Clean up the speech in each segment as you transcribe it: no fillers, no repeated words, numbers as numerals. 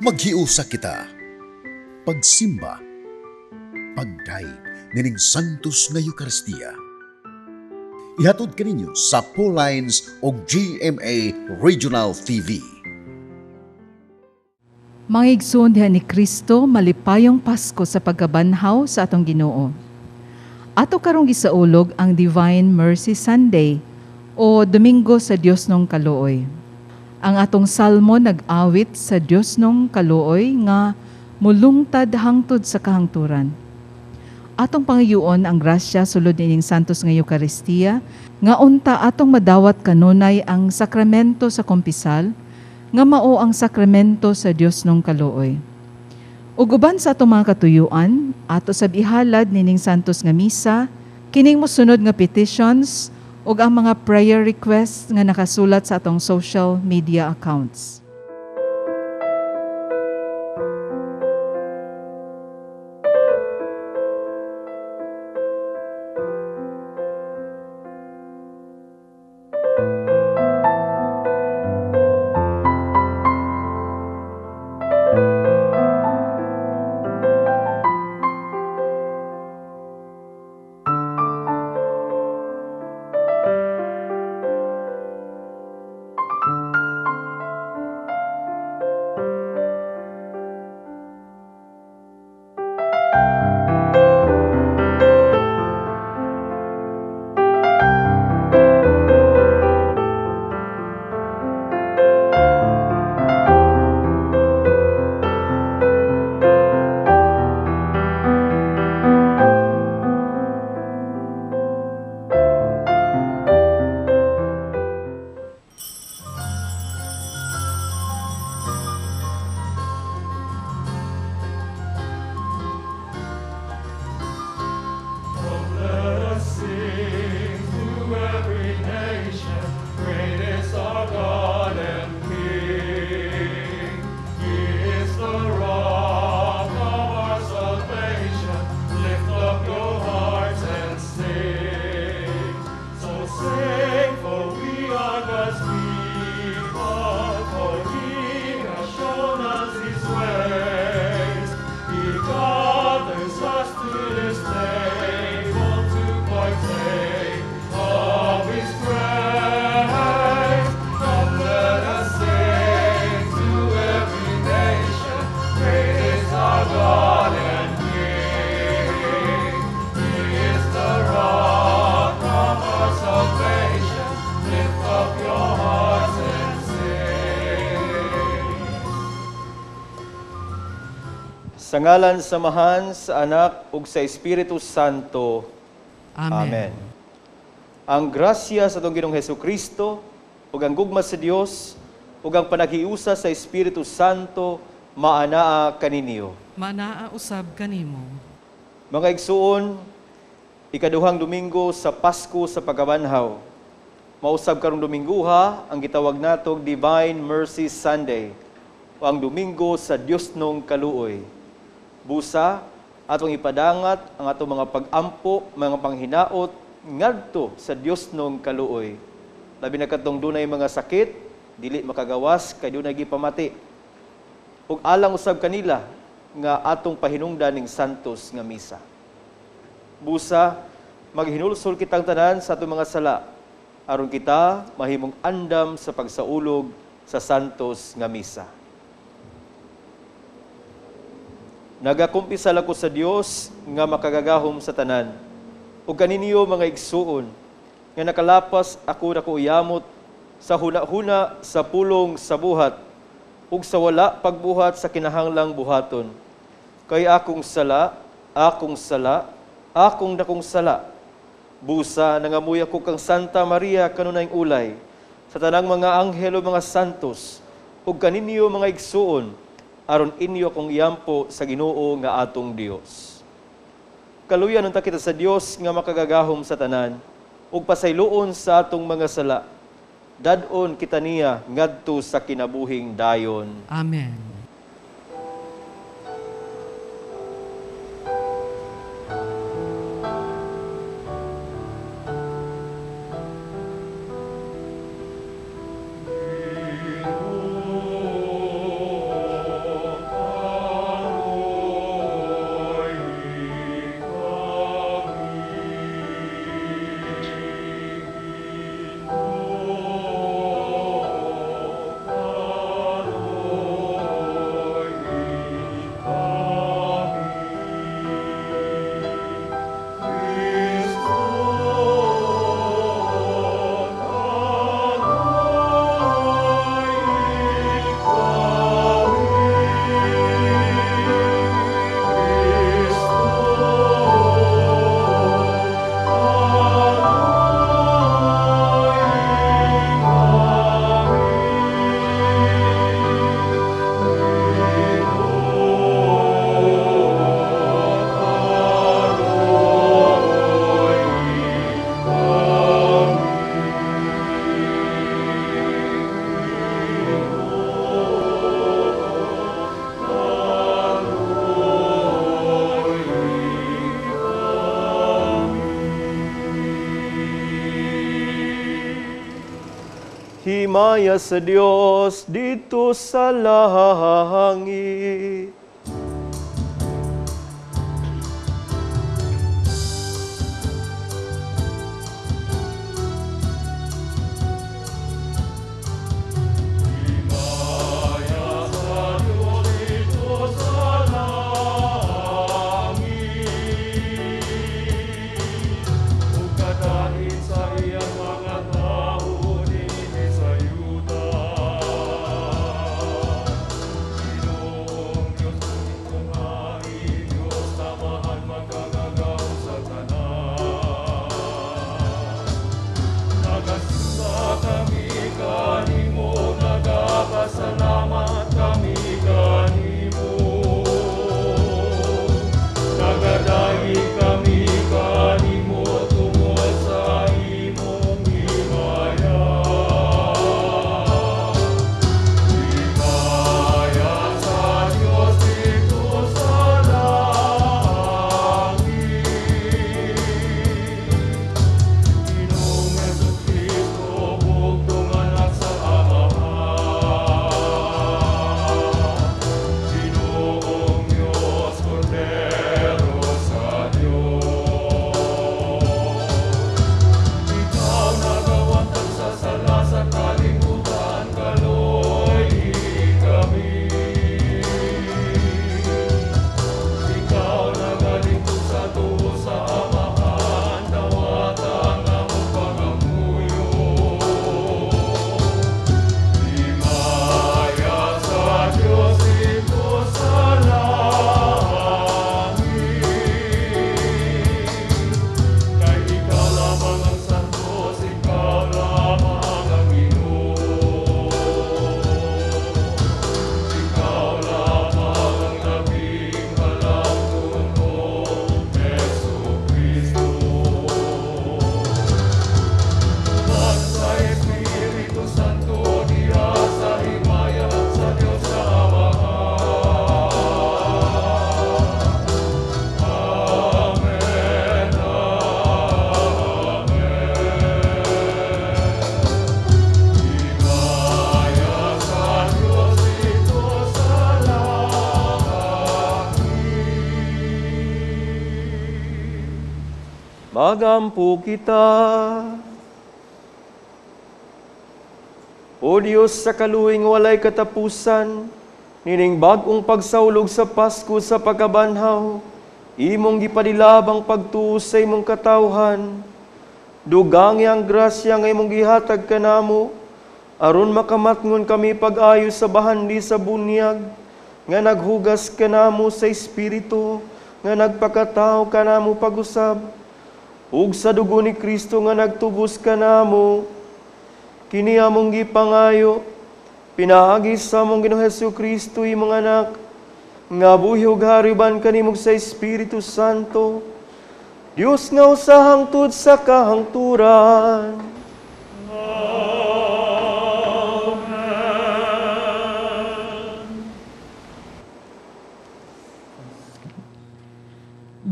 Maghiusa kita. Pagsimba, pagdaig nining Santos nga Eucharistia. Ihatod kaninyo sa Pauline's o GMA Regional TV. Mga igsoon diha ni Kristo, malipayong Pasko sa pagkabanhaw sa atong Ginoo. Ato karong gisaulog ang Divine Mercy Sunday o Domingo sa Dios nung Kaluoy. Ang atong salmo nag-awit sa Dios nung Kaluoy nga mulungtad hangtod sa kahangturan. Atong pangayoon ang grasya sulod nining Santos nga Eucharistia, nga unta atong madawat kanunay ang sakramento sa kumpisal, nga mao ang sakramento sa Dios nung Kaluoy. Ug uban sa atong mga katuyuan, ato sab ihalad nining Santos nga misa, kining mosunod nga petitions ug ang mga prayer requests nga nakasulat sa atong social media accounts. Sa ngalan sa Amahan, sa Anak, ug sa Espiritu Santo. Amen. Ang grasya sa atong Ginoong Hesukristo, ug ang gugma sa Dios, ug ang panaghiusa sa Espiritu Santo, maanaa kaninyo. Manaa usab kanimo. Mga igsuon, ikaduhang Domingo sa Pasko sa Pagkabanhaw. Mausab karong Dominguha ang gitawag natog Divine Mercy Sunday, o ang Domingo sa Dios nung Kaluoy. Busa, atong ipadangat ang atong mga pag-ampo, mga panghinaot, ngadto sa Dios nung Kaluoy. Labi na katong dunay mga sakit, dili makagawas, kay dunay gipamati. Ug alang usab kanila, nga atong pahinungdan ning Santos nga misa. Busa, maghinulsol kitang tanan sa atong mga sala, aron kita mahimong andam sa pagsaulog sa Santos nga misa. Nagakumpisal ako sa Dios nga makagagahom sa tanan. Ug kaninyo mga igsuon, nga nakalapas ako na kuuyamot sa huna-huna sa pulong sa buhat, ug sa wala pagbuhat sa kinahanglang buhaton. Kay akong sala, akong dakong sala. Busa, nangamuy ako kang Santa Maria kanunayng ulay, sa tanang mga anghel o mga santos, ug kaninyo mga igsuon, aron inyo kong iyampo sa Ginoo nga atong Dios. Kaluyan unta kita sa Dios nga makagagahom sa tanan, ug pasayloon sa atong mga sala. Dadon kita niya ngadto sa kinabuhing dayon. Amen. himaya sa Dios dito sa langit. Magampo kita. O Diyos, sa kaluwing walay katapusan, nining bagong pagsaulog sa Pasko sa pagkabanhaw, imong gipadilabang pagtuo sa imong katawhan, dugangi ang grasya nga imong gihatag kanamo, aron makamatngon kami pag-ayo sa bahandi sa bunyag, nga naghugas kanamo sa Espiritu, nga nagpakatao kanamo pag-usab, ug sa dugo ni Kristo nga nagtubos kanamo, kini among gipangayo, pinaagi sa among Ginoong Hesukristo imong anak, nga buhi ug hariban kanimog sa Espiritu Santo, Dios nga usa hangtod sa kahangturan.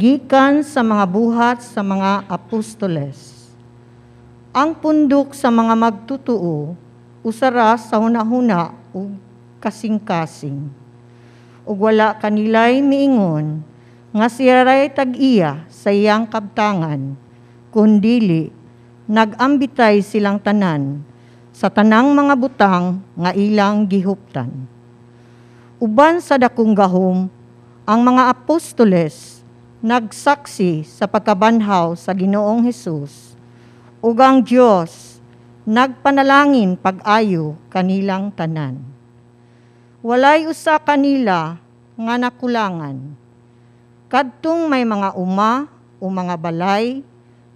Gikan sa mga buhat sa mga apostoles. Ang pundok sa mga magtutuo, usara sa hunahuna ug kasing-kasing. Ug wala kanilay miingon, nga siyaray tag-iya sa iyang kabtangan, kundili nagambitay silang tanan sa tanang mga butang nga ilang gihuptan. Uban sa dakong gahom, ang mga apostoles nagsaksi sa pagkabanhaw sa Ginoong Hesus, ug ang Dios nagpanalangin pag-ayo kanilang tanan. Walay usa kanila nga nakulangan. Kadtong may mga uma o mga balay,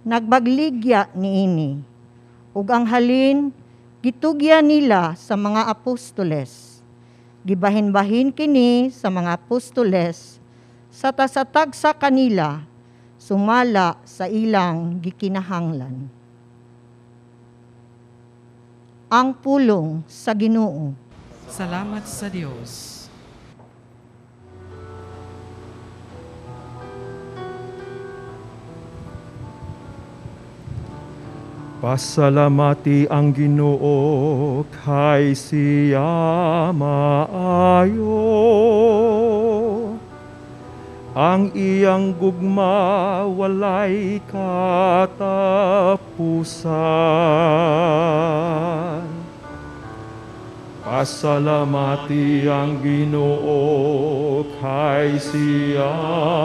nagbagligya niini, ug ang halin gitugya nila sa mga apostoles. Gibahin-bahin kini sa mga apostoles sa tasatag sa kanila, sumala sa ilang gikinahanglan. Ang pulong sa Ginoo. Salamat sa Diyos. Pasalamati ang Ginoo kay siya maayo. Ang iyang gugma walay katapusan. Pasalamati ang Ginoo kay siya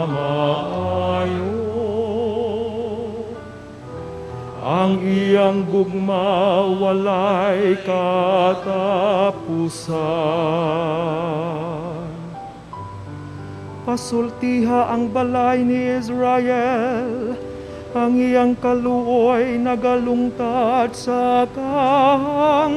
maayo. Ang iyang gugma walay katapusan. Pasultiha ang balay ni Israel, ang iyang kaluoy nagalungtad sa kahangturan.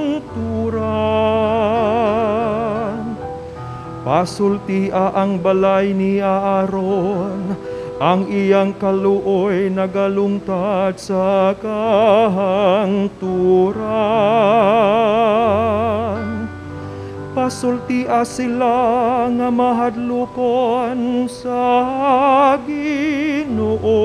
Pasultia ang balay ni Aaron, ang iyang kaluoy nagalungtad sa kahangturan. Pasultia sila nga mahadlokon sa Ginoo.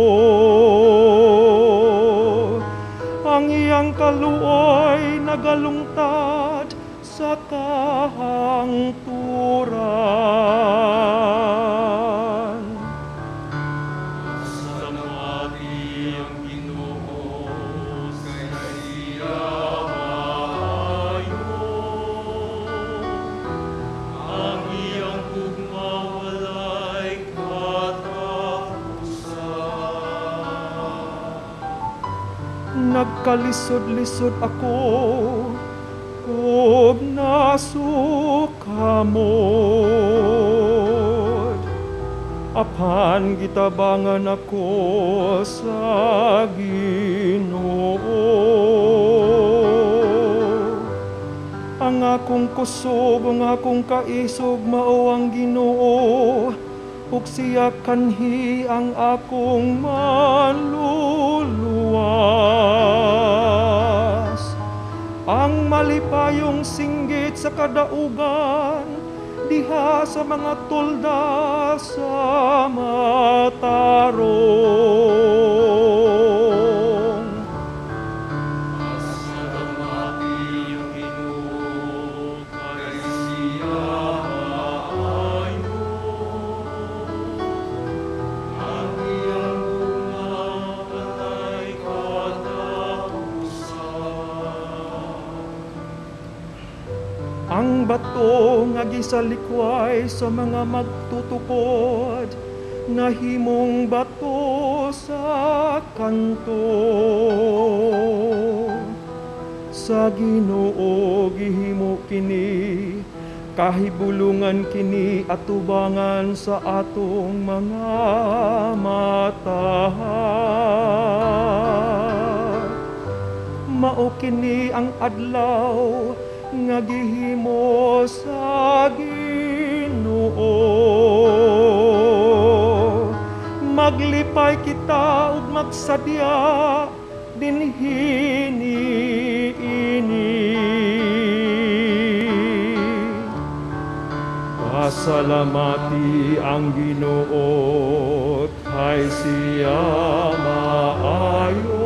Ang iyang kaluoy nagalungtad sa kahangturan. Salamati ang Ginoo kay siya maayo. Ang iyang gugma walay katapusan. Nagkalisod-lisod ako ug nasukamod. Apan gitabangan ako sa Ginoo. Ang akong kusog, ang akong kaisog mao ang Ginoo, ug siya kanhi ang akong maluluwas. Ang malipayong singgit sa kadaugan, diha sa mga tulda sa matarong. Pasalamati ang Ginoo kay siya maayo. Ang iyang gugma walay katapusan. Ang bato nga gisalikway sa mga magtutukod, nahimong bato sa kanto. Sa Ginoo gihimo kini, kahibulungan kini atubangan sa atong mga mata. Mao kini ang adlaw nga gihimo sa Ginoo. Maglipay kita ug magsadya dinhi niini. Pasalamati ang Ginoo kay siya maayo.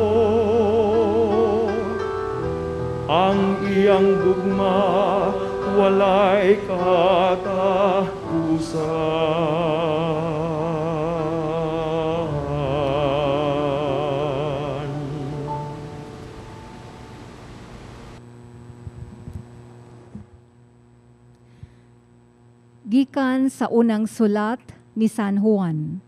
Ang iyang gugma walay katapusan. Gikan sa unang sulat ni San Juan.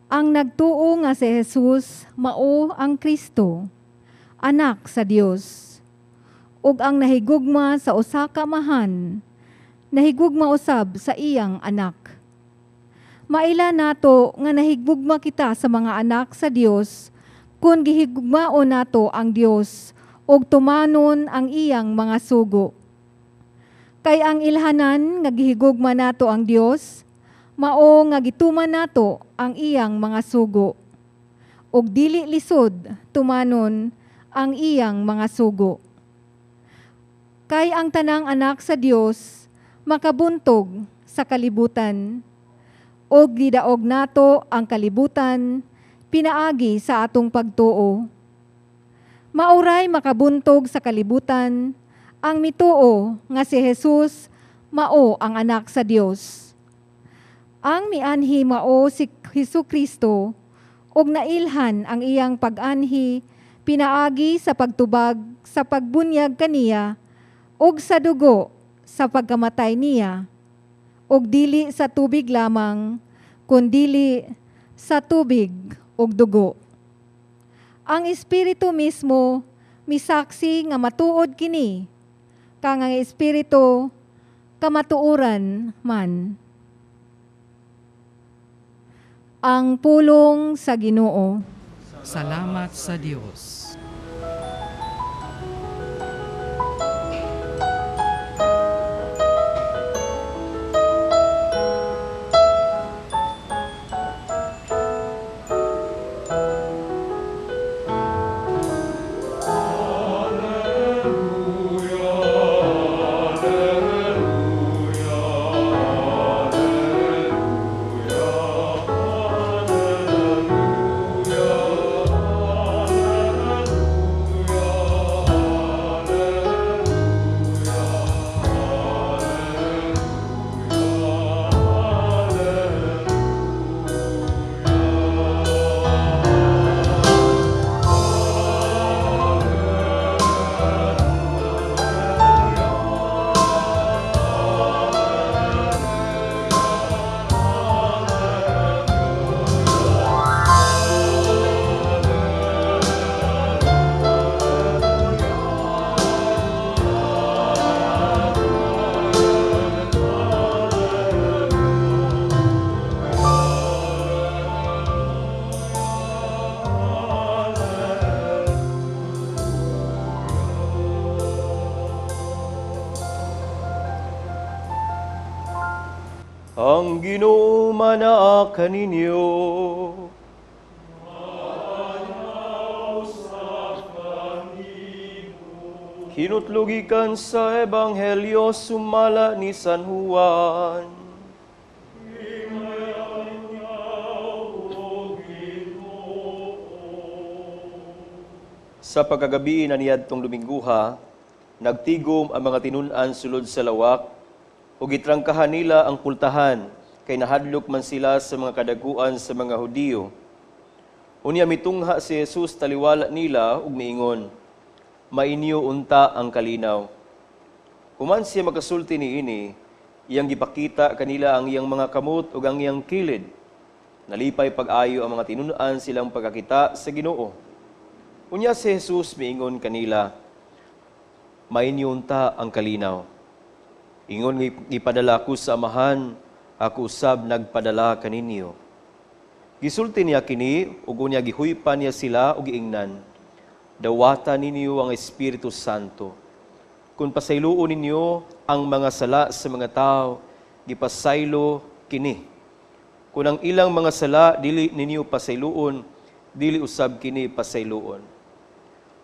Ang nagtuo nga si Jesus mao ang Kristo, anak sa Dios. Ug ang nahigugma sa usa ka amahan, nahigugma usab sa iyang anak. Maila nato nga nahigugma kita sa mga anak sa Dios, kung gihigugmao nato ang Dios ug tumanon ang iyang mga sugo. Kay ang ilhanan nga gihigugma nato ang Dios, mao nga gituman nato ang iyang mga sugo. Ug dili lisod tumanon ang iyang mga sugo. Kay ang tanang anak sa Dios makabuntog sa kalibutan, ug didaog nato ang kalibutan pinaagi sa atong pagtuo. Mauray makabuntog sa kalibutan, ang mituo nga si Jesus mao ang anak sa Dios. Ang mianhi mao si Hesukristo ug nailhan ang iyang pag-anhi pinaagi sa pagtubag sa pagbunyag kaniya ug sa dugo sa pagkamatay niya ug dili sa tubig lamang kundili sa tubig ug dugo. Ang Espiritu mismo misaksi nga matuod kini, kang ang Espiritu kamatuoran man. Ang pulong sa Ginoo. Salamat sa Diyos. Ang Ginoo manaa kaninyo. Kinutlugikan sa Ebanghelyo sumala ni San Juan. Sa pagkagabi na niadtong Dominguha, nagtigom ang mga tinun-an sulod sa lawak, ug gitrangkahan nila ang pultahan, kay nahadlok man sila sa mga kadaguan sa mga Hudiyo. Unya mitungha si Jesus taliwala nila ug miingon, "Mainyo unta ang kalinaw." Human siya makasulti niini, iyang gipakita kanila ang iyang mga kamot ug ang iyang kilid. Nalipay pag-ayo ang mga tinun-an silang pagkakita sa Ginoo. Unya si Jesus miingon kanila, "Mainyo unta ang kalinaw. Ingon gipadala ko sa Amahan, ako usab nagpadala kaninyo." Gisulti niya kini, ug unya gihuypan niya sila ug giingnan, "Dawata ninyo ang Espiritu Santo. Kung pasayloon ninyo ang mga sala sa mga tao, gipasaylo kini. Kung ang ilang mga sala dili ninyo pasayloon, dili usab kini pasayloon."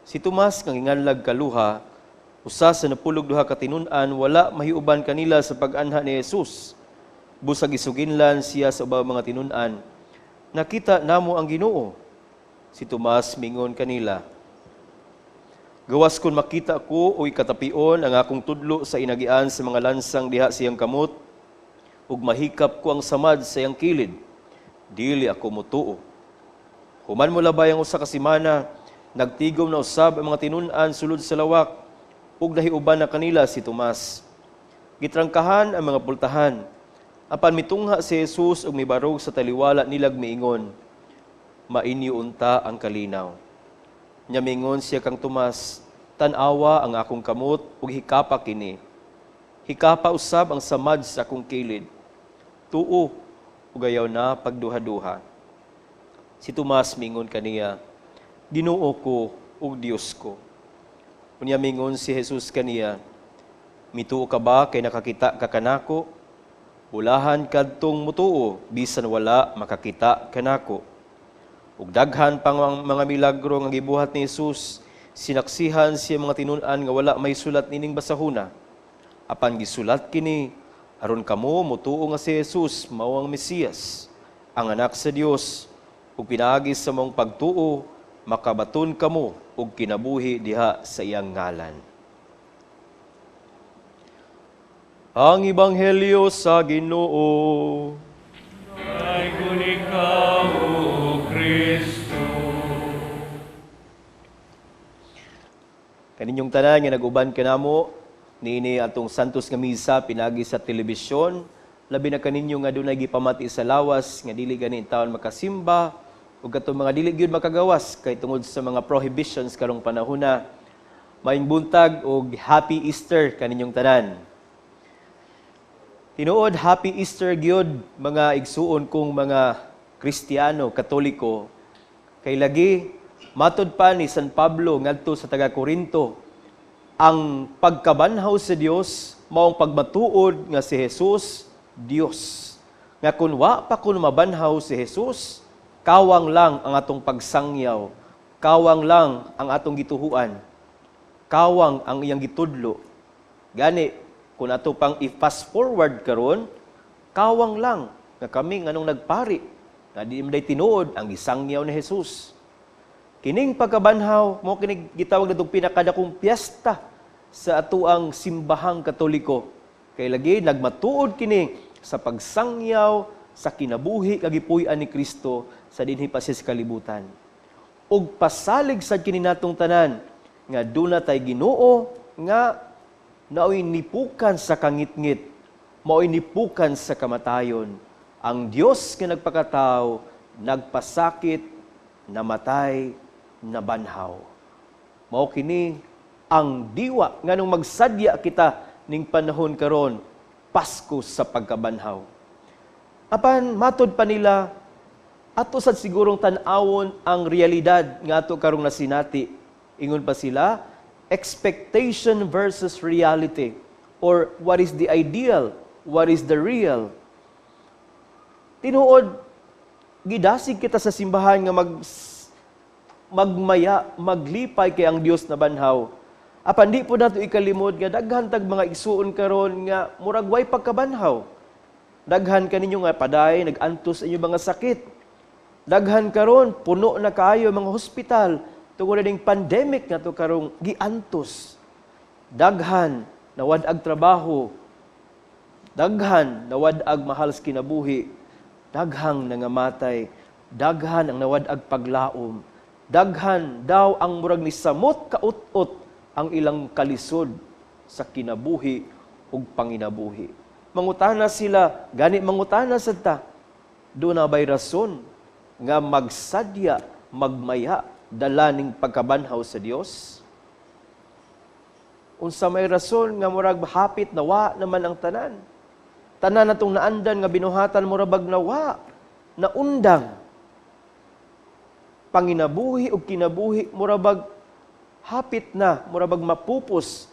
Si Tomas nga ginganlag kaluha, usa sa napulog duha ka tinun-an, wala mahiuban kanila sa pag-anha ni Jesus. Busag isuginlan siya sa ubang mga tinun-an, "Nakita namo ang Ginoo." Si Tomas mingon kanila, "Gawas kon makita ko o ikatapion ang akong tudlo sa inagian sa mga lansang diha siyang kamot, ug mahikap ko ang samad sa iyang kilid, dili ako mutuo." Human mo labay ang usa ka semana, nagtigom na usab ang mga tinun-an sulod sa lawak, ug nahiuban na kanila si Tomas. Gitrangkahan ang mga pultahan. Apan mitungha si Jesus ug mibarog sa taliwala nilag miingon, "Mainyo unta ang kalinaw." Nya miingon siya kang Tomas, "Tan-awa ang akong kamot ug hikapa kini. Hikapa usab ang samad sa akong kilid. Tuo ug ayaw na pagduha-duha." Si Tomas miingon kaniya, "Ginoo ko ug Dios ko." Unya mingon si Jesus kaniya, "Mituo ka ba kay nakakita ka kanako? Ulahan kadtong mutuo bisan wala makakita kanako." Ug daghan pang mga milagro nga gibuhat ni Jesus, sinaksihan siya mga tinun-an nga wala may sulat nining basahona. Apan gisulat kini aron kamo mutuo nga si Jesus mao ang Mesiyas, ang anak sa Dios, ug pinaagi sa mong pagtuo makabaton kamo og kinabuhi diha sa iyang ngalan. Ang Ebanghelyo sa Ginoo. Ay ikaw, O Kristo. Kaninyong tanan nga nag-uban kanamo niini atong santos nga misa pinagi sa telebisyon, labi na kaninyo nga dunay gipamati sa lawas nga dili gani taon makasimba ug katong mga dili gyud makagawas kay tungod sa mga prohibitions karong panahona. Maayong buntag og Happy Easter kaninyong tanan. Tinuod Happy Easter gyud mga igsuon kong mga Kristiyano, Katoliko. Kay lagi matud pa ni San Pablo ngadto sa taga Corinto, ang pagkabanhaw sa Dios maong pagmatuod nga si Jesus Dios. Nga kun wa pa kun mabanhaw si Jesus, kawang lang ang atong pagsangyaw, kawang lang ang atong gituhuan, kawang ang iyang gitudlo. Gani kung ato pang i-fast forward karon, kawang lang nga kami nganong nagpari nga di man tinuod ang gisangyaw ni Jesus. Kining pagkabanhaw mo kining gitawag natong pinakadakong piyesta sa atuang simbahang Katoliko. Kay lagi nagmatuod kini sa pagsangyaw sa kinabuhi kagipuy-an ni Kristo sa dinhi pa sa kalibutan. Ug pasalig sad kini natong tanan nga duna tay Ginoo nga naoy nipukan sa kangitngit, maoy nipukan sa kamatayon. Ang Dios nga nagpakatao, nagpasakit, namatay, nabanhaw. Mao kini ang diwa nganong magsadya kita ning panahon karon, Pasko sa pagkabanhaw. Apan matud pa nila ato sad sigurong tan-awon ang realidad nga ato karong nasinati. Ingon pa sila, expectation versus reality, or what is the ideal, what is the real. Tinuod, gidasig kita sa simbahan nga magmaya, maglipay kay ang Dios na banhaw. Apan di po nato ikalimod nga daghan tag mga igsuon karon nga murag way pagkabanhaw. Daghan kaninyo nga paday nagantos inyo mga sakit. Daghan karon puno na kaayo mga hospital tungod ning pandemic nga to karong giantos. Daghan nawad-ag trabaho. Daghan nawad-ag mahal sa kinabuhi. Daghang nangamatay. Daghan ang nawad-ag paglaom. Daghan daw ang murag ni samot kaut-ot ang ilang kalisod sa kinabuhi ug panginabuhi. Mangutana sila, gani mangutana sad ta. Do na bay rason nga magsadya, magmaya dala ning pagkabanhaw sa Dios? Unsa may rason nga murag hapit nawa naman ang tanan? Tanan natong naandan nga binuhatan murag nawa, naundang. Panginabuhi ug kinabuhi murag hapit na, murag mapupos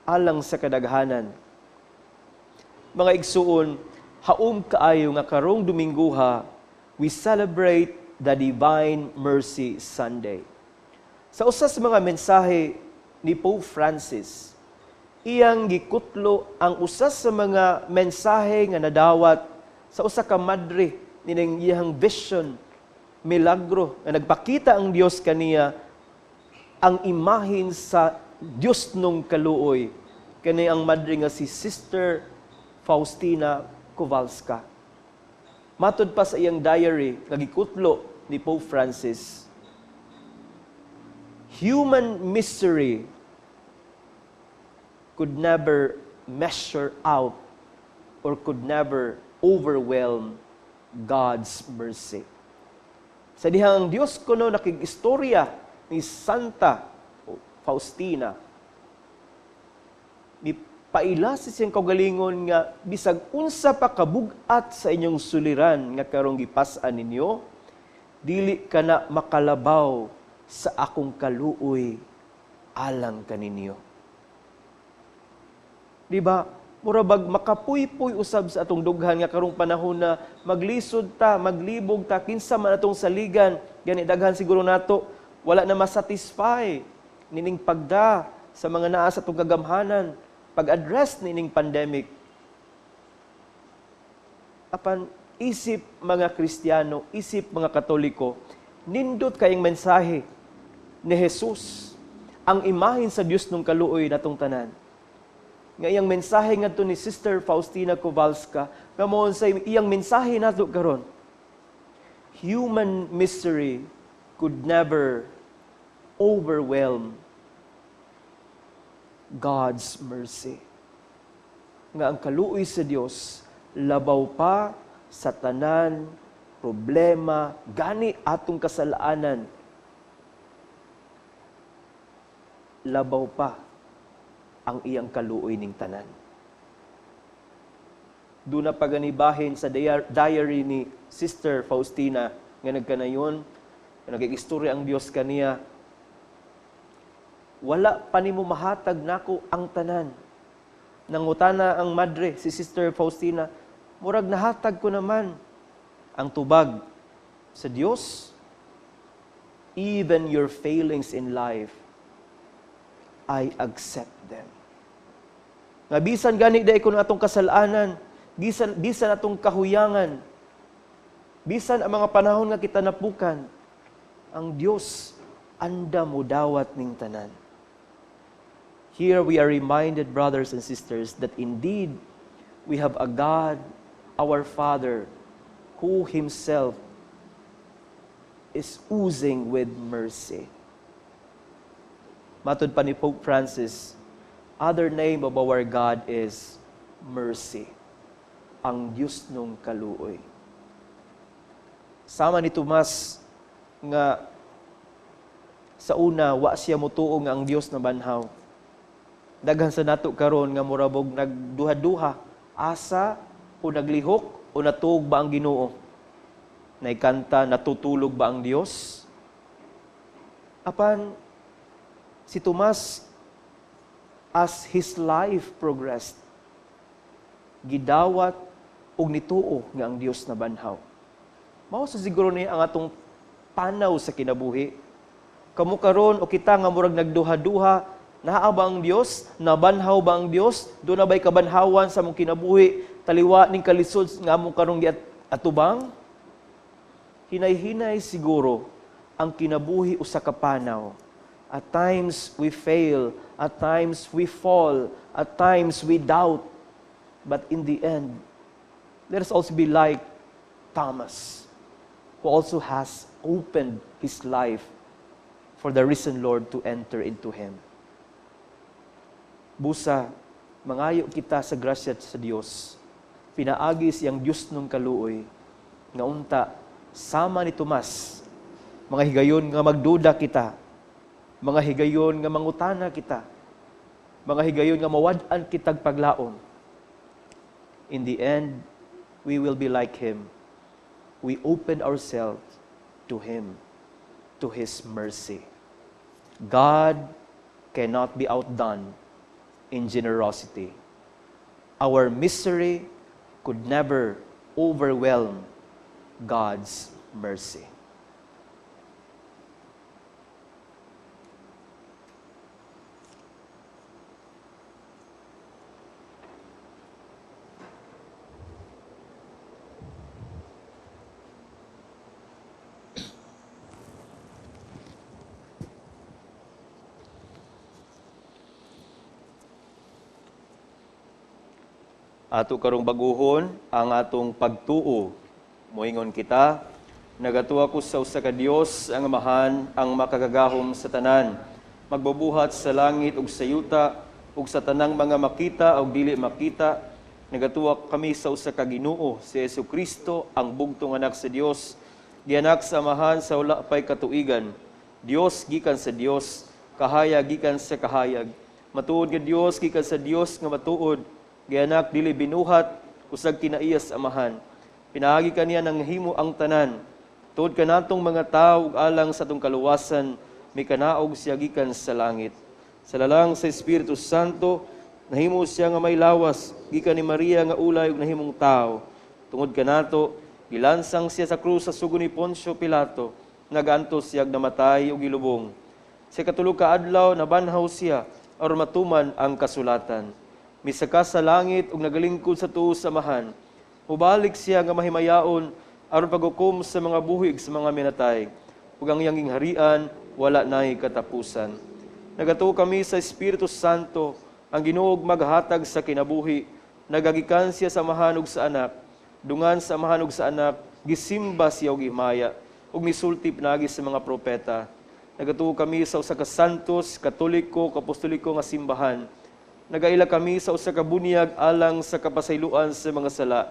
alang sa kadaghanan. Mga igsuon, haom kaayo nga karong Dominguha, we celebrate the Divine Mercy Sunday. Sa usa sa mga mensahe ni Pope Francis, iyang gikutlo ang usa sa mga mensahe nga nadawat sa usa ka madre nining iyang vision, milagro, nga nagpakita ang Dios kaniya ang imahin sa Dios nung kaluoy. Kani ang madre nga si Sister Faustina Kowalska. Matud pa sa iyang diary, nagikutlo ni Pope Francis, human misery could never measure out or could never overwhelm God's mercy. Sa dihang Dios kuno nakig-istorya ni Santa Faustina, paila sa siyang kaugalingon nga bisag unsa pa kabugat sa inyong suliran nga karong gipas-an ninyo, dili kana makalabaw sa akong kaluoy alang kaninyo. Di ba? Murabag makapuy-puy usab sa atong dughan nga karong panahon na maglisod ta, maglibog ta, kinsa man atong saligan, gani daghan siguro nato wala na masatisfy nining pagda sa mga naa sa atong kagamhanan, pag-address nining pandemic. Apan isip mga Kristiyano, isip mga Katoliko, nindot kayong mensahe ni Jesus, ang imahin sa Dios nung kaluoy natong tanan. Nga iyang mensahe ngadto ni Sister Faustina Kowalska, nga mo sa iyang mensahe nato karon. Human misery could never overwhelm God's mercy. Nga ang kaluoy sa Dios labaw pa sa tanan, problema, gani atong kasalaanan. Labaw pa ang iyang kaluoy ning tanan. Doon na paganibahin sa diary ni Sister Faustina nga nagkanayon, nag-istorya ang Dios kaniya. Wala pa nimo mahatag nako ang tanan. Nangutana ang madre, si Sister Faustina, murag nahatag ko naman ang tubag sa Dios. Even your failings in life, I accept them. Nga bisan gani day ko atong kasalanan, bisan atong kahuyangan, bisan ang mga panahon nga kita napukan, ang Dios anda mo dawat ning tanan. Here we are reminded, brothers and sisters, that indeed we have a God, our Father, who Himself is oozing with mercy. Matod pa ni Pope Francis, other name of our God is mercy. Ang Diyos nung kaluoy. Sama ni Tomas nga sa una, wa siya mutuo nga ang Diyos na banhaw. Daghan sa nato karon nga murabog nagduha-duha, asa o naglihok o natuog ba ang Ginoo? Naikanta, natutulog ba ang Dios? Apan si Tomas, as his life progressed, gidawat og nituo nga ang Dios na banhaw. Mao sa siguro ni ang atong panaw sa kinabuhi. Kamu karon o kita nga murag nagduha-duha, naa ba ang Dios? Nabanhaw ba ang Dios? Do na ba'y kabanhawan sa mong kinabuhi? Taliwa ning kalisod nga mong karong atubang? Hinay-hinay siguro ang kinabuhi usa ka panaw. At times we fail, at times we fall, at times we doubt. But in the end, let us also be like Thomas, who also has opened his life for the risen Lord to enter into him. Busa, mangayo kita sa grasya sa Dios. Pinaagi siyang Diyos nung kaluoy, nga unta, sama ni Tomas, mga higayon nga magduda kita, mga higayon nga mangutana kita, mga higayon nga mawad-an kitag paglaom. In the end, we will be like Him. We open ourselves to Him, to His mercy. God cannot be outdone in generosity. Our misery could never overwhelm God's mercy. Ato karong baguhon ang atong pagtuo. Moingon kita, nagatuwa ko sa usa ka Dios ang amahan, ang makagagahom sa tanan, magbubuhat sa langit ug sa yuta ug sa tanang mga makita ug dili makita. Nagatuwa kami sa usa ka Ginoo, si Jesucristo, ang bugtong anak sa Dios, gianak sa amahan sa wala pay katuigan. Dios gikan sa Dios, kahayag gikan sa kahayag. Matuod nga Dios gikan sa Dios nga matuod. Gianak dili binuhat kusag kinaiyas amahan. Pinaagi kaniya ng himo ang tanan. Tuod kanatong mga tawo ug alang sa atong kaluwasan, may kanaog siya gikan sa langit. Sa lalang sa Espiritu Santo, nahimo siya nga may lawas gikan ni Maria nga ulay ug nahimong tawo. Tungod kanato, gilansang siya sa krus sa sugo ni Poncio Pilato. Nagantos siya namatay ug gilubong. Sa katulog ka adlaw nabanhaw siya aron matuman ang kasulatan. Misaka sa langit ug nagalingkod sa tuo sa amahan. Mubalik siya nga mahimayaon aron paghukom sa mga buhig sa mga minatay. ug ang iyang harian wala nay katapusan. Nagatuo kami sa Espiritu Santo, ang Ginoo maghatag sa kinabuhi, nagagikan siya sa mahanog sa anak, dungan sa mahanog sa anak, gisimba siya og himaya, ug misulti pinagi sa mga propeta. Nagatuo kami sa usa ka santos, katoliko, apostoliko nga simbahan. Nagaila kami sa usa ka bunyag alang sa kapasayloan sa mga sala.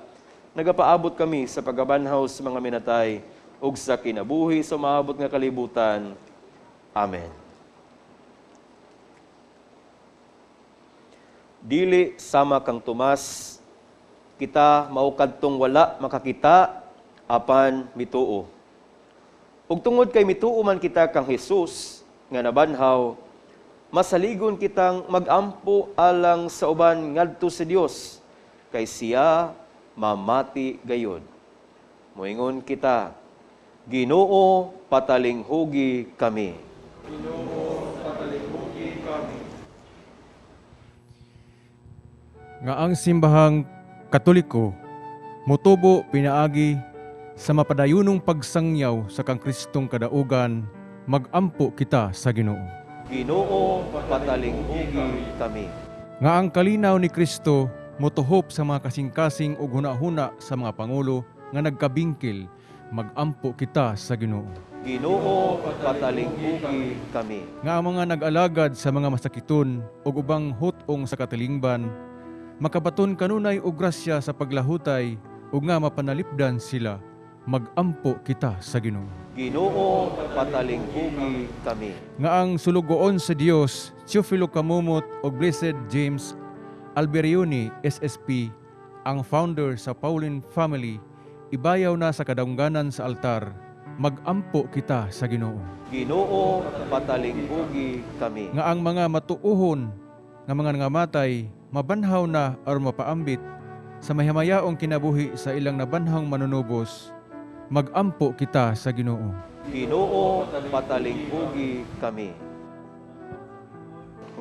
Nagapaabot kami sa pagabanhaw sa mga minatay ug sa kinabuhi sa maabot nga kalibutan. Amen. Dili sama kang Tomas, kita maukadtong wala makakita apan mituo. Ug tungod kay mituo man kita kang Hesus nga nabanhaw, masaligon kitang magampo alang sa uban ngadto sa Dios, kay siya mamati gayod. Moingon kita, Ginoo patalinghugi kami. Nga ang simbahang Katoliko motubo pinaagi sa mapadayunong pagsangyaw sa kang Kristong kadaugan, magampo kita sa Ginoo. Ginoo patalinghugi kami. Nga ang kalinaw ni Kristo motuhop sa mga kasing-kasing ug hunahuna sa mga pangulo nga nagkabingkil, magampo kita sa Ginoo. Ginoo patalinghugi kami. Nga ang mga nag-alagad sa mga masakiton ug ubang hutong sa katilingban, makabaton kanunay og grasya sa paglahutay ug nga mapanalipdan sila, magampo kita sa Ginoo. Ginoo patalinghugi kami. Nga ang sulugoon sa Dios, Teofilo Camumot ug Blessed James Alberioni SSP, ang founder sa Pauline Family, ibayaw na sa kadungganan sa altar, magampo kita sa Ginoo. Ginoo patalinghugi kami. Nga ang mga matuuhon nga mga nangamatay, mabanhaw na aron mapaambit sa mahamayaong kinabuhi sa ilang nabanhang manunubos, magampo kita sa Ginoo. Ginoo patalinghugi kami.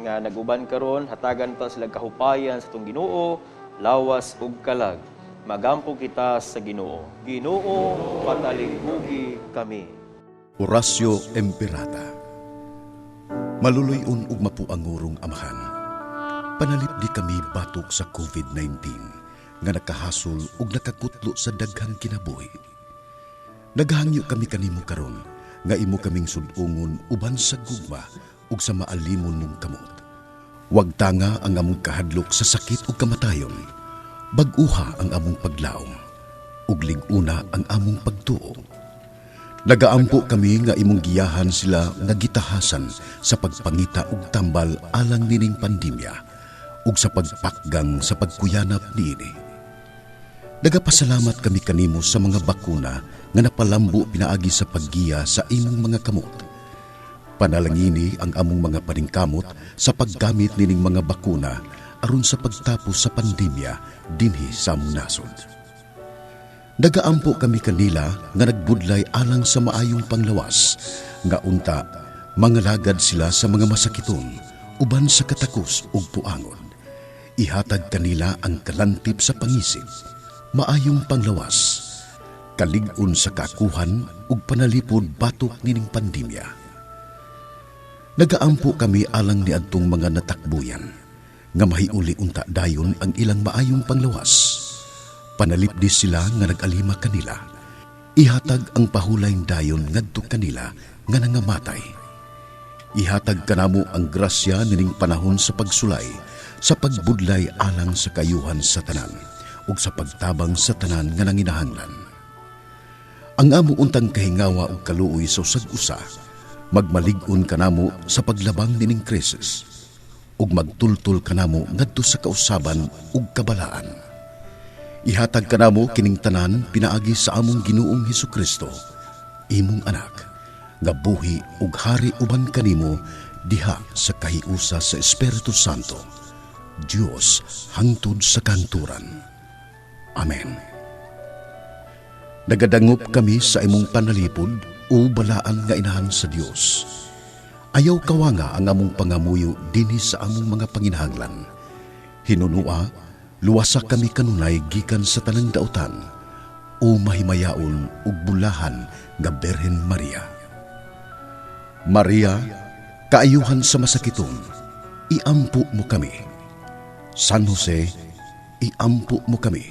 Nga naguban karon, hatagan pa sila kahupayan sa itong Ginoo, lawas ug kalag. Magampo kita sa Ginoo. Ginoo patalinghugi kami. Horacio Emperata. Maluluyon ug mapuangurong amahan. Panalipdi kami batok sa COVID-19 nga nakahasol ug nakakutlo sa daghang kinabuhi. Naghangyo kami kanimo karon nga imo kaming sud-ungon uban sa gugma ug sa maalimon mong kamot. Wag tanga ang among kahadlok sa sakit ug kamatayon. Bag-uha ang among paglaom ug lig-una ang among pagtuo. Nagaampo kami nga imong giyahan sila nga gitahasan sa pagpangita ug tambal alang nining pandemya ug sa pagpakgang sa pagkuyanap niini. Nagapasalamat kami kanimo sa mga bakuna nga napalambo pinaagi sa paggiya sa imong mga kamot. Panalangini ang among mga paningkamot sa paggamit nining mga bakuna aron sa pagtapos sa pandemya dinhi sa among nasod. Nagaampo kami kanila nga nagbudlay alang sa maayong panglawas, nga unta mangalagad sila sa mga masakiton uban sa katakos ug puangon. Ihatag kanila ang kalantip sa pangisip, maayong panglawas, kalig-on sa kakuhan ug panalipod batok nining pandemya. Nagaampo kami alang niadtong mga natakbuyan, nga mahiuli unta dayon ang ilang maayong panglawas. Panalipdi sila nga nag-alima kanila. Ihatag ang pahulayng dayon ngadto kanila nga nangamatay. Ihatag kanamo ang grasya nining panahon sa pagsulay, sa pagbudlay alang sa kayuhan sa tanan, ug sa pagtabang sa tanan nga nanginahanglan. Ang amo untang kahingawa ug kaluoy sa usag-usa, magmalig-on kanamo sa paglabang nining krisis, ug magtultol kanamo ngadto sa kausaban ug kabalaan. Ihatag kanamo kining tanan pinaagi sa among Ginoong Hesukristo, imong anak, nga buhi ug hari uban kanimo diha sa kahiusa sa Espiritu Santo, Dios hangtod sa kanturan. Amen. Nagadangop kami sa imong panalipod o balaan nga inahan sa Dios. Ayaw kawanga ang among pangamuyo dinhi sa among mga panginahanglan. Hinunua, luwasa kami kanunay gikan sa tanang dautan, o mahimayaon ug bulahan nga Berhen Maria. Maria, kaayuhan sa masakiton, iampo mo kami. San Jose, iampo mo kami.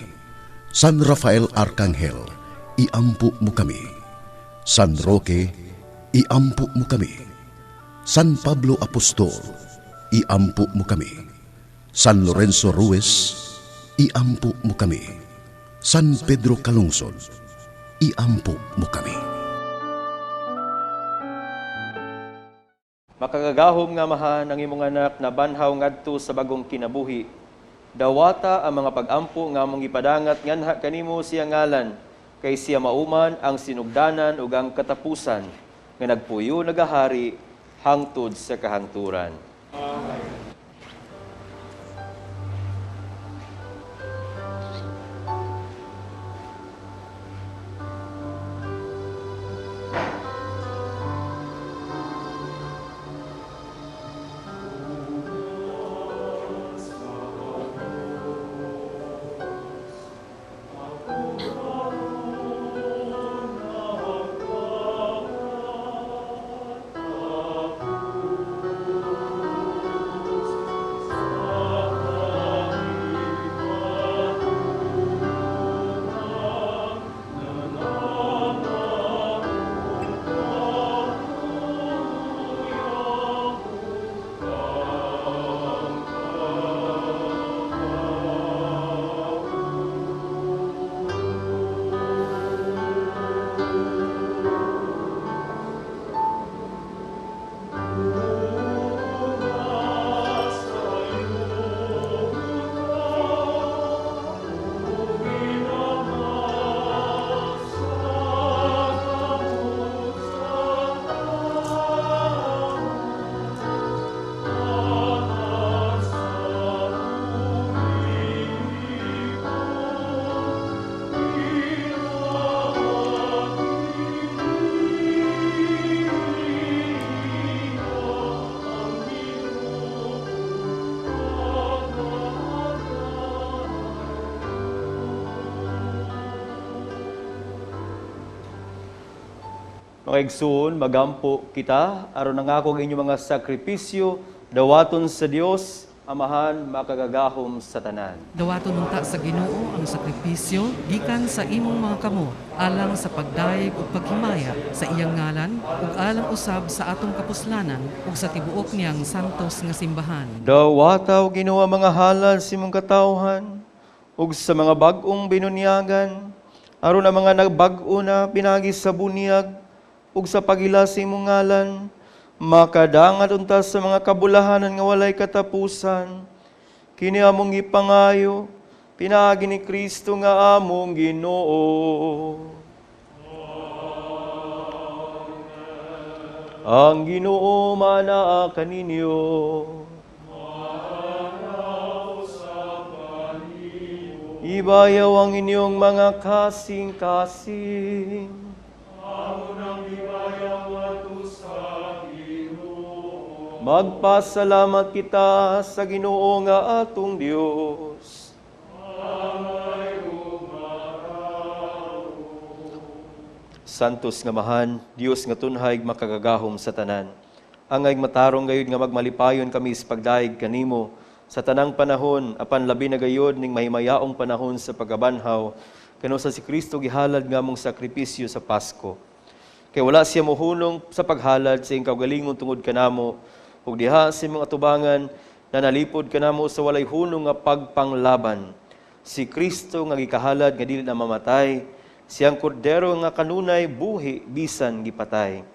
San Rafael Arcangel, iampo mo kami. San Roque, iampo mo kami. San Pablo Apostol, iampo mo kami. San Lorenzo Ruiz, iampo mo kami. San Pedro Calungsod, iampo mo kami. Makagagahom nga mahan ang imong anak na banhaw ngadto sa bagong kinabuhi. Dawata ang mga pag-ampo nga mong ipadangat nganha kanimo siya ngalan, kay siya mauman ang sinugdanan ug ang katapusan nga nagpuyo nagahari hangtod sa kahangturan. Amen. Mga igsoon, magampo kita, aron nangako ang inyong mga sakripisyo, dawaton sa Dios, Amahan makagagahom sa tanan. Dawaton unta sa Ginoo ang sakripisyo gikan sa imong mga kamot, alang sa pagdayeg ug paghimaya sa iyang ngalan ug alang usab sa atong kapuslanan ug sa tibuok niyang santos nga simbahan. Dawataw Ginoo ang mga halal sa imong katawhan ug sa mga bag-ong binunyagan, aron ang mga nagbag-o na pinagi sa bunyag ug sa pagila sa imong ngalan, makadangat unta sa mga kabulahanan nga walay katapusan. Kini among ipangayo, pinaagi ni Kristo nga among Ginoo. Ang Ginoo manaa kaninyo. Ibayaw ang inyong mga kasing-kasing. Magpasalamat kita sa Ginoo nga atong Dios. Santos nga mahan, Dios nga tunhay makagagahom sa tanan. Angay matarong gayud nga magmalipayon kami sa pagdaig kanimo sa tanang panahon, apan labi na gayud ning mahimayaong panahon sa pagabanhaw kano sa si Kristo gihalad nga mong sakripisyo sa Pasko. Kay wala siya mohunong sa paghalad sa iyang kaugalingon tungod kanamo, ug diha sa imong atubangan na nalipod kanamo sa walay hunong nga pagpanglaban. Si Kristo nga gikahalad nga dili na mamatay, siyang kordero nga kanunay buhi bisan gipatay.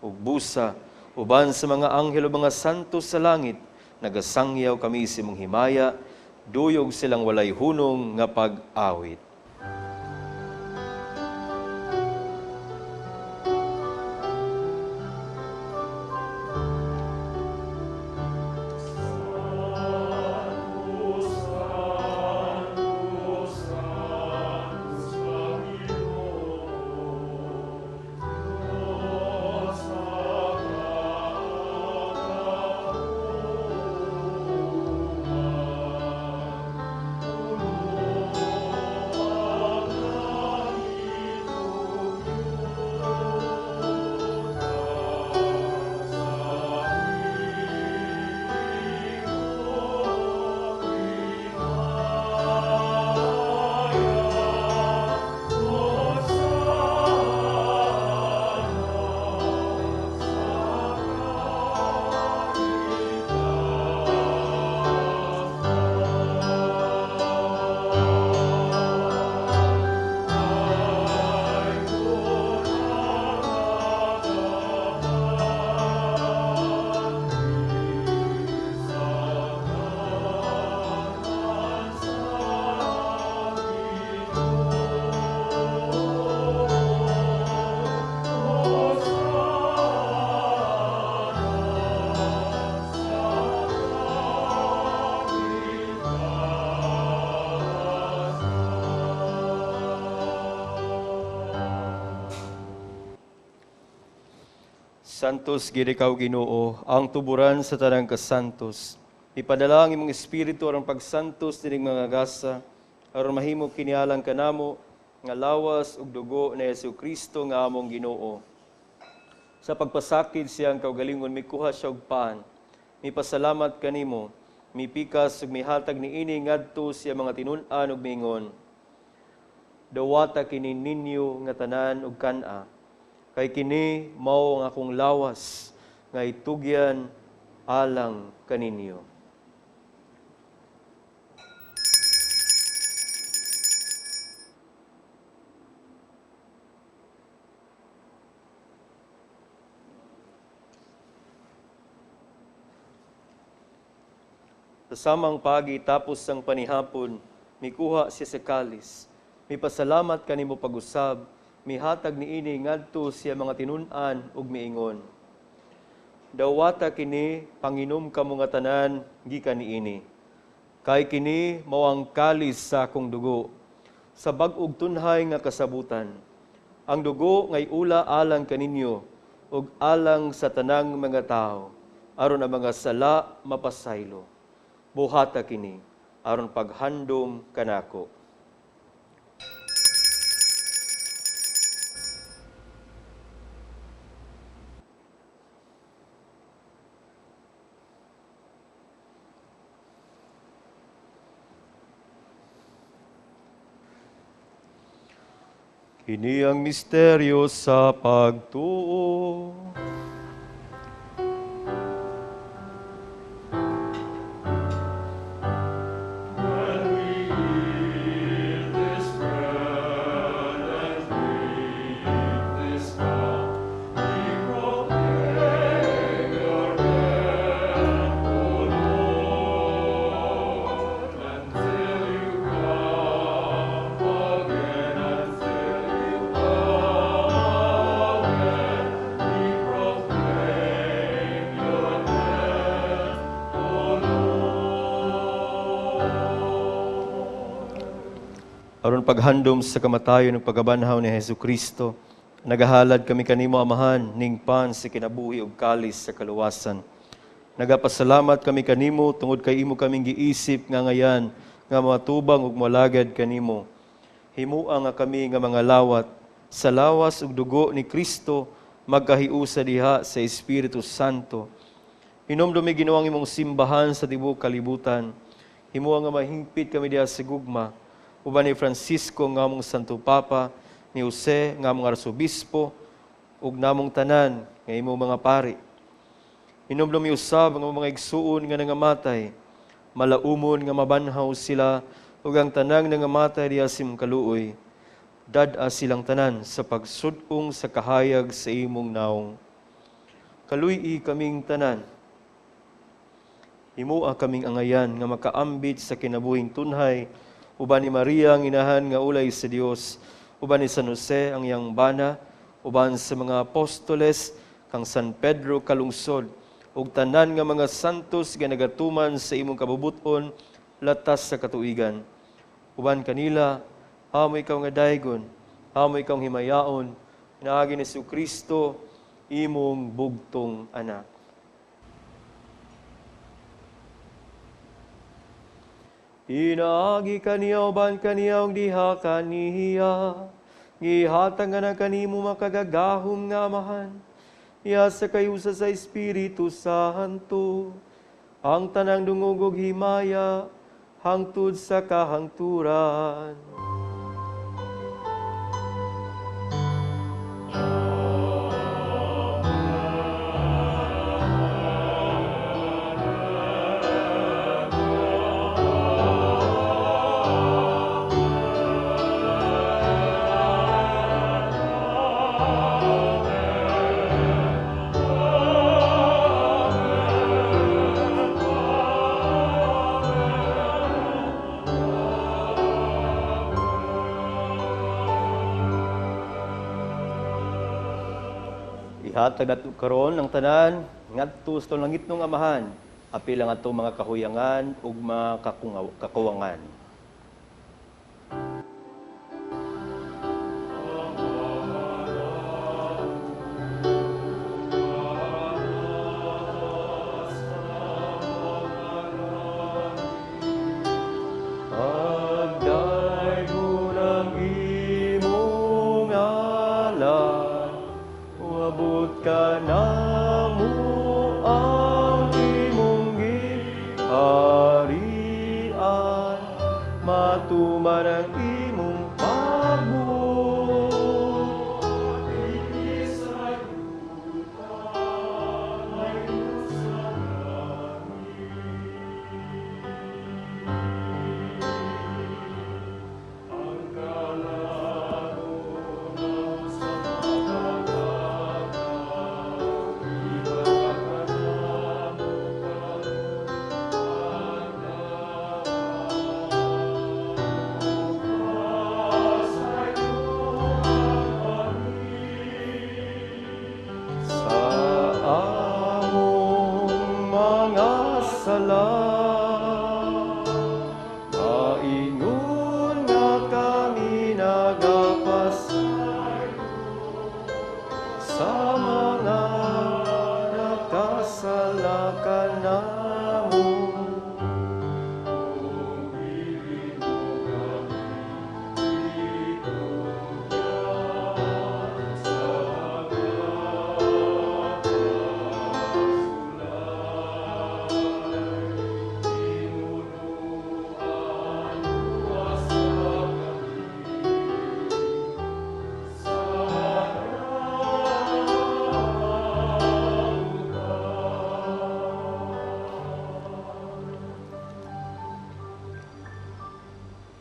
Ug busa uban sa mga anghel o mga santo sa langit, nagasangyaw kami sa imong himaya, duyog silang walay hunong nga pag-awit. Santos gid ikaw Ginoo, ang tuburan sa tanang kasantos. Ipadala ang imong espiritu aron pagsantos dining mga gasa, aron mahimo kinialang kanamo nga lawas ug dugo ni Jesucristo nga among Ginoo. Sa pagpasakid siyang kaugalingon mikuha siya og paan. Mipasalamat kanimo, mipikas ug mihatag niini ngadto siya mga tinun-an ug miingon. Dawata kini ninyo nga tanan ug kan-a. Kay kini mao ang akong lawas nga itugyan alang kaninyo. Sa samang pagi tapos sang panihapon, mikuha siya sa kalis. Mipasalamat kanimo pag-usab, mihatag niini ngadto siya mga tinun-an ug miingon. Dawata kini panginom kamo nga tanan gikan niini. Kay kini mao ang kalis sa akong dugo sa bag-og tunhay nga kasabutan. Ang dugo ngay ula alang kaninyo ug alang sa tanang mga tao aron ang mga sala mapasaylo. Buhata kini aron paghandom kanako. Kini ang misteryo sa pagtuo. Aron paghandom sa kamatayon ng pagabanhaw ni Jesucristo, nagahalad kami kanimo Amahan ning pan sa kinabuhi ug kalis sa kaluwasan. Nagapasalamat kami kanimo tungod kay imo kaming giisip nga ngayan nga matubang ug malagad kanimo. Himua nga kami nga mga lawat sa lawas ug dugo ni Kristo magkahiusa diha sa Espiritu Santo. Hinumdumi Ginoo ang imong simbahan sa tibuok kalibutan. Himua nga mahingpit kami diha sa gugma. Uban ni Francisco nga among Santo Papa, ni Jose nga among Arsobispo, ug namong tanan nga imong mga pari. Hinumdumi usab ang mga igsuon nga nangamatay, malaumon nga mabanhaw sila, ug ang tanang nangamatay diha sa imong kaluoy. Dad-a silang tanan sa pagsud-ong sa kahayag sa imong naong. Kaluy-i kaming tanan. Himua kaming angayan nga makaambit sa kinabuhing tunhay, uban ni Maria ang inahan nga ulay sa Dios, uban ni San Jose ang iyang bana, uban sa mga apostoles, kang San Pedro kalungsod, ug tanan nga mga santos nga nagatuman sa imong kabubuton latas sa katuigan. Uban kanila, amo ikaw nga daygon, amo ikaw himayaon, inaagi ni Jesucristo, imong bugtong anak. Inaagi kaniya uban kaniya og diha kaniya. Gihatag nga na kanimo makagagahom nga Amahan. Iya sa kayusa sa Espiritu Santo. Ang tanang dungog ug himaya hangtod sa kahangturan. Ihatag nato karon ang tanan ngadto sa langit ng Amahan, apil ang atong mga kahuyangan ug mga kakuwangan. sa mga nagkasala ka namo.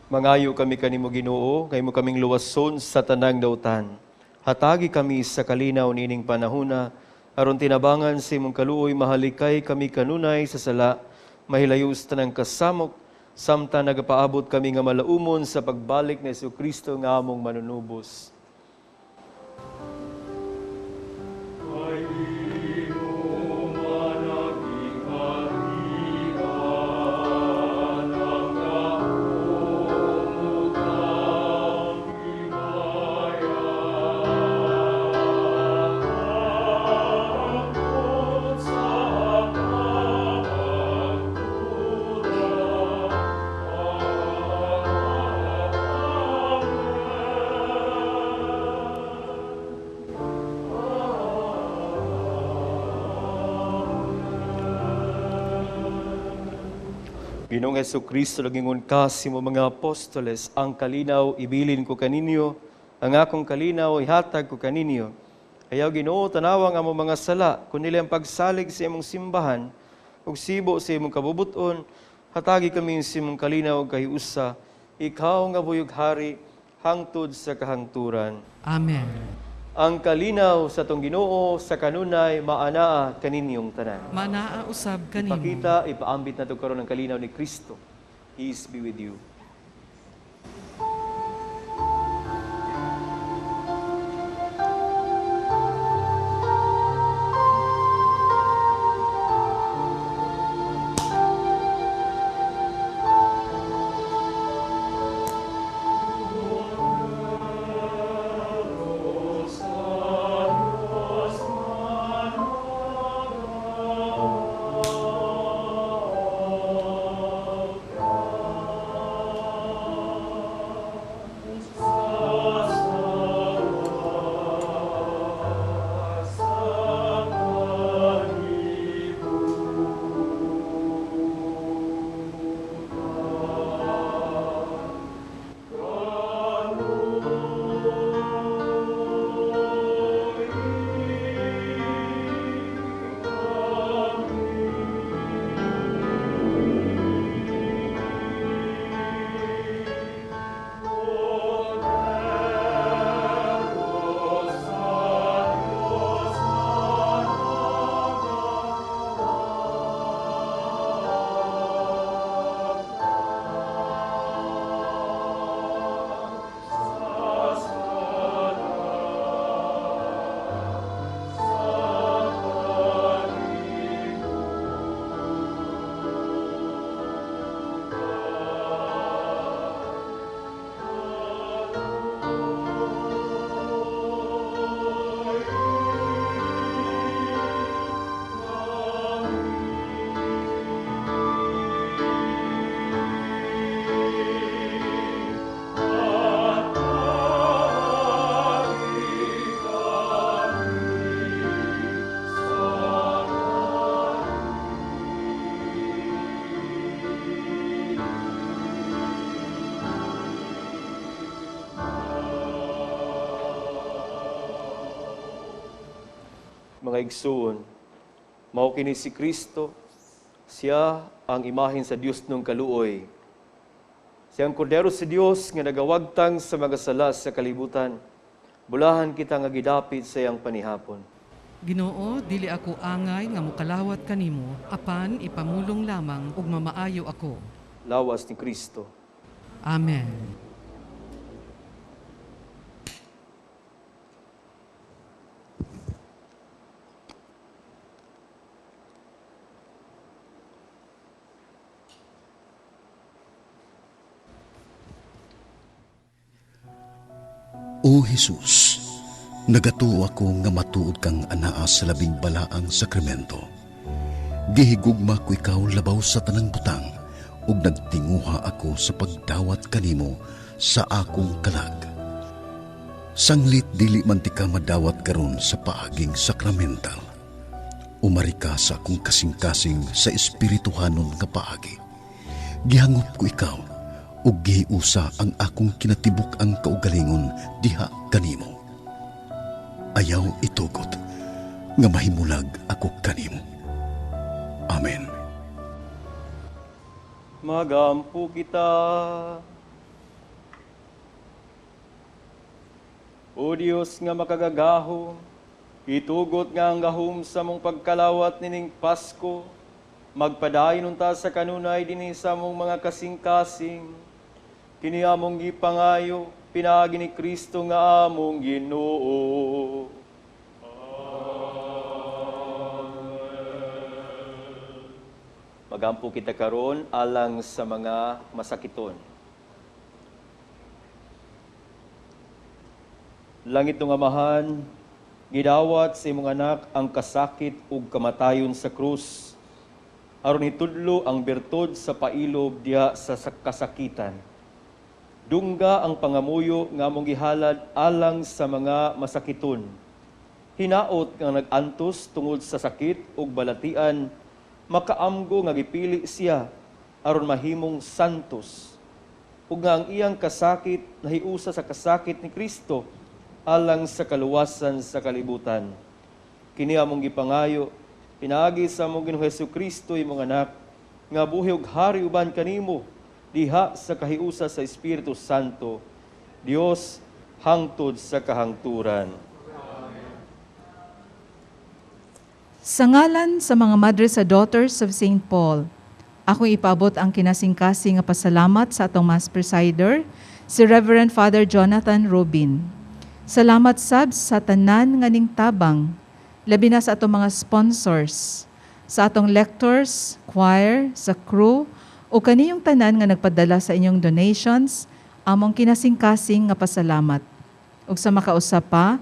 Mangayo kami kanimo Ginoo, kay mo kaming luwason sa tanang dautan. Hatagi kami sa kalinaw nining panahona, aron tinabangan sa imong kaluoy mahalikay kami kanunay sa sala, mahilayos tanang kasamok, samtang nagapaabot kami nga malaumon sa pagbalik ni Jesucristo nga among manunubos. Ginoong Jesucristo, nagingon ka sa mga apostoles, ang kalinaw ibilin ko kaninyo, ang akong kalinaw ihatag ko kaninyo. Ayaw Ginoo, tanawang amo mga sala, kung nila ang pagsalig sa imong simbahan, ug sibo sa imong kabubuton, hatagi kami sa imong kalinaw kay usa, ikaw nga buyog hari, hangtod sa kahangturan. Amen. Ang kalinaw sa tong Ginoo sa kanunay maanaa kaninyong tanan. Manaa usab kanimo. Ipakita, ipaambit na ito karon ng kalinaw ni Kristo. Peace be with you. Mga igsoon, mao kini si Kristo, siya ang imahen sa Dios nung kaluoy. Siya ang kordero sa Dios nga nagawagtang sa mga sala sa kalibutan. Bulahan kita nga gidapit sa iyang panihapon. Ginoo, dili ako angay nga mokalawat kanimo, apan ipamulong lamang ug mamaayo ako. Lawas ni Kristo. Amen. O Jesus, nagatuo ako nga matuod kang anaa sa labing balaang sakramento. Gihigugma ko ikaw labaw sa tanang butang, ug nagtinguha ako sa pagdawat kanimo sa akong kalag. Sanglit dili man ti ka madawat karon sa paaging sakramental. Umari ka sa akong kasing-kasing sa espirituhanon nga paagi. Gihangop ko ikaw, ug gihiusa ang akong kinatibuk ang kaugalingon diha kanimo. Ayaw itugot, nga mahimulag ako kanimo. Amen. Magampo kita. O Diyos nga makagagaho, itugot nga ang gahom sa mong pagkalawat nining Pasko, magpadayon unta sa kanunay dinhi sa mong mga kasing-kasing, kini among gipangayo, pinaagi ni Kristo nga among Ginoo. Magampo kita karon alang sa mga masakiton. Langit ng Amahan, gidawat sa imong anak ang kasakit ug kamatayon sa krus, aron hitudlo ang bertod sa pailob diha sa kasakitan. Dungga ang pangamuyo nga among gihalad alang sa mga masakiton. Hinaot nga nag-antos tungod sa sakit ug balatian, makaamgo nga gipili siya aron mahimong santos. Ug nga ang iyang kasakit nahiusa sa kasakit ni Kristo alang sa kaluwasan sa kalibutan. Kini among gipangayo, pinaagi sa among Ginoong Hesukristo imong anak, nga buhi ug hari uban kanimo, diha sa kahiusa sa Espiritu Santo, Dios hangtod sa kahangturan. Sa ngalan sa mga madre sa Daughters of St. Paul, ako ipaabot ang kinasingkasing nga pasalamat sa atong Mass Presider, si Reverend Father Jonathan Robin. Salamat sab sa tanan nga ning tabang, labi na sa atong mga sponsors, sa atong lectors, choir, sa crew, o kaniyong tanan nga nagpadala sa inyong donations, among kinasingkasing nga pasalamat. Ug sa makausap pa,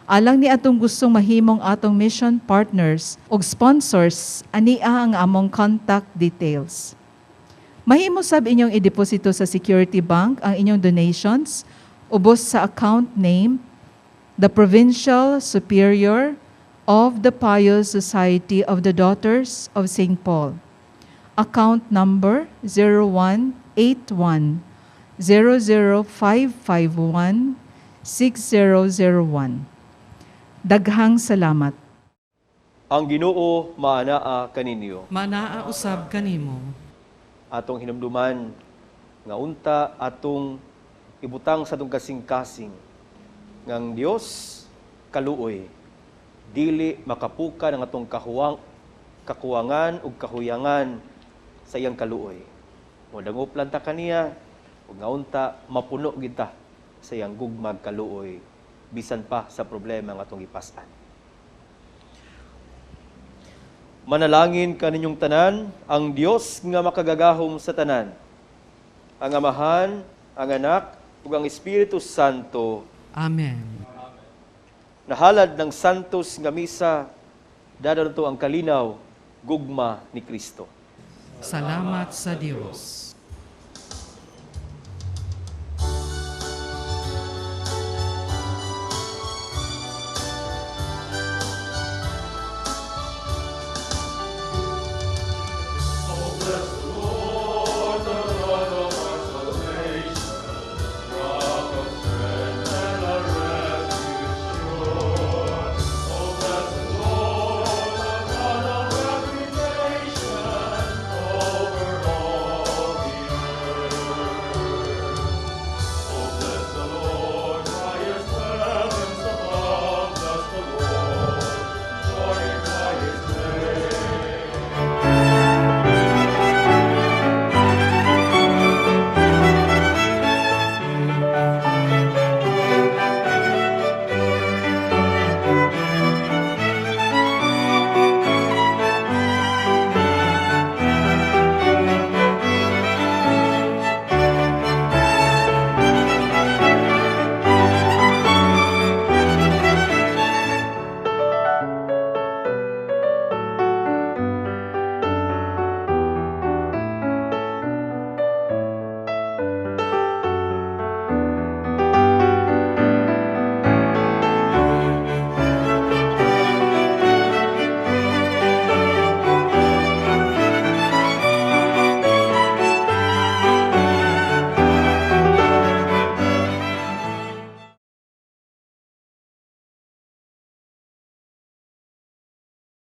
alang ni atong gustong mahimong atong mission partners ug sponsors, ania ang among contact details. Mahimo sab inyong ideposito sa Security Bank ang inyong donations, ubos sa account name, the Provincial Superior of the Pious Society of the Daughters of St. Paul. Account number 0181 00551 6001. Daghang salamat. Ang Ginoo maanaa kaninyo. Manaa usab kanimo. Atong hinumduman nga unta atong ibutang sa atong kasing-kasing ngang Dios kaluoy dili makapuka ng atong kakuwangan ug kahuyangan sa iyang kaluoy. Modangop lang ta kaniya ug nga unta mapuno kita sa iyang gugmag kaluoy bisan pa sa problema nga atong ipas-an. Manalangin kaninyong tanan ang Dios nga makagagahom sa tanan, ang Amahan, ang Anak ug ang Espiritu Santo. Amen. Nahalad ng santos nga misa, dadalo ang kalinaw, gugma ni Kristo. Salamat sa Dios.